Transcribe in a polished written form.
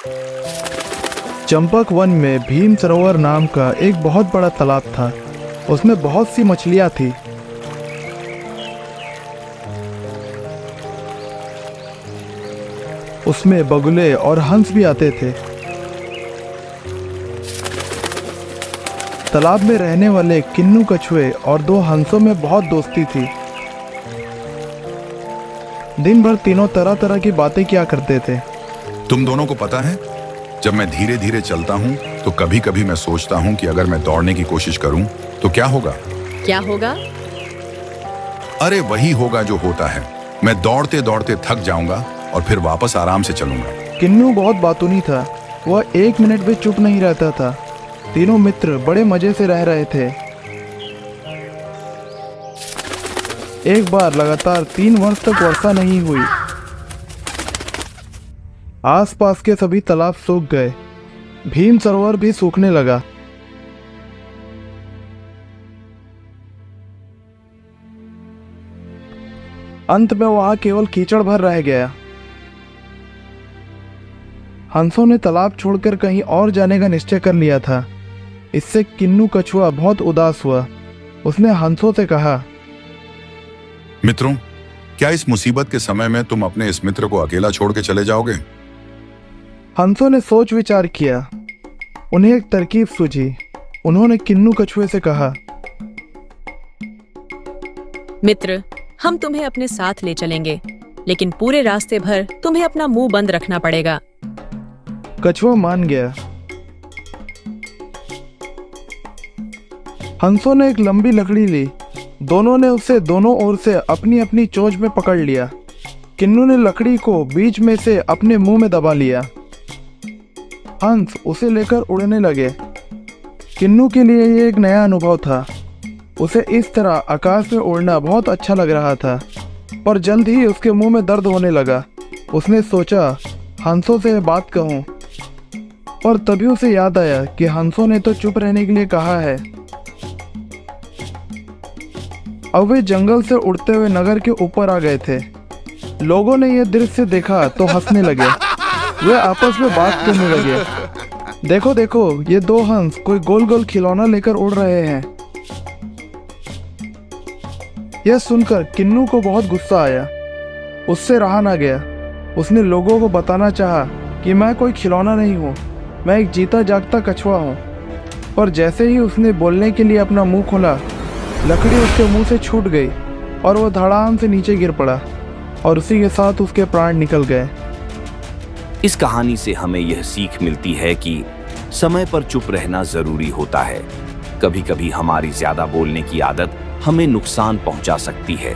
Champak one में भीम सरोवर नाम का एक बहुत बड़ा तालाब था। उसमें बहुत सी मछलियां थी। उसमें बगुले और हंस भी आते थे। तालाब में रहने वाले किन्नू कछुए और दो हंसों में बहुत दोस्ती थी। दिन भर तीनों तरह तरह की बातें किया करते थे। तुम दोनों को पता है, जब मैं धीरे धीरे चलता हूँ तो कभी कभी मैं सोचता हूँ कि अगर मैं दौड़ने की कोशिश करूँ तो क्या होगा। क्या होगा? अरे वही होगा जो होता है, मैं दौड़ते दौड़ते थक जाऊंगा और फिर वापस आराम से चलूंगा। किन्नू बहुत बातूनी था। वह एक मिनट भी चुप नहीं रहता था। तीनों मित्र बड़े मजे से रह रहे थे। एक बार लगातार 3 वर्ष तक वर्षा नहीं हुई। आसपास के सभी तालाब सूख गए। भीम सरोवर भी सूखने लगा। अंत में वहां केवल कीचड़ भर रह गया। हंसों ने तालाब छोड़कर कहीं और जाने का निश्चय कर लिया था। इससे किन्नू कछुआ बहुत उदास हुआ। उसने हंसों से कहा, मित्रों, क्या इस मुसीबत के समय में तुम अपने इस मित्र को अकेला छोड़ के चले जाओगे? हंसों ने सोच विचार किया। उन्हें एक तरकीब सूझी। उन्होंने किन्नू कछुए से कहा, मित्र, हम तुम्हें अपने साथ ले चलेंगे, लेकिन पूरे रास्ते भर तुम्हें अपना मुंह बंद रखना पड़ेगा। कछुआ मान गया। हंसों ने एक लंबी लकड़ी ली। दोनों ने उसे दोनों ओर से अपनी अपनी चोंच में पकड़ लिया। किन्नू ने लकड़ी को बीच में से अपने मुंह में दबा लिया। हंस उसे लेकर उड़ने लगे। किन्नू के लिए ये एक नया अनुभव था। उसे इस तरह आकाश में उड़ना बहुत अच्छा लग रहा था, पर जल्द ही उसके मुंह में दर्द होने लगा। उसने सोचा, हंसों से बात कहूं, पर तभी उसे याद आया कि हंसों ने तो चुप रहने के लिए कहा है। अब वे जंगल से उड़ते हुए नगर के ऊपर आ गए थे। लोगों ने यह दृश्य देखा तो हंसने लगे। वे आपस में बात करने लगे। देखो देखो, ये 2 हंस कोई गोल गोल खिलौना लेकर उड़ रहे हैं। यह सुनकर किन्नू को बहुत गुस्सा आया। उससे रहा ना गया। उसने लोगों को बताना चाहा कि मैं कोई खिलौना नहीं हूँ, मैं एक जीता जागता कछुआ हूँ। पर जैसे ही उसने बोलने के लिए अपना मुंह खोला, लकड़ी उसके मुंह से छूट गई और वो धड़ाम से नीचे गिर पड़ा और उसी के साथ उसके प्राण निकल गए। इस कहानी से हमें यह सीख मिलती है कि समय पर चुप रहना जरूरी होता है। कभी कभी हमारी ज्यादा बोलने की आदत हमें नुकसान पहुंचा सकती है।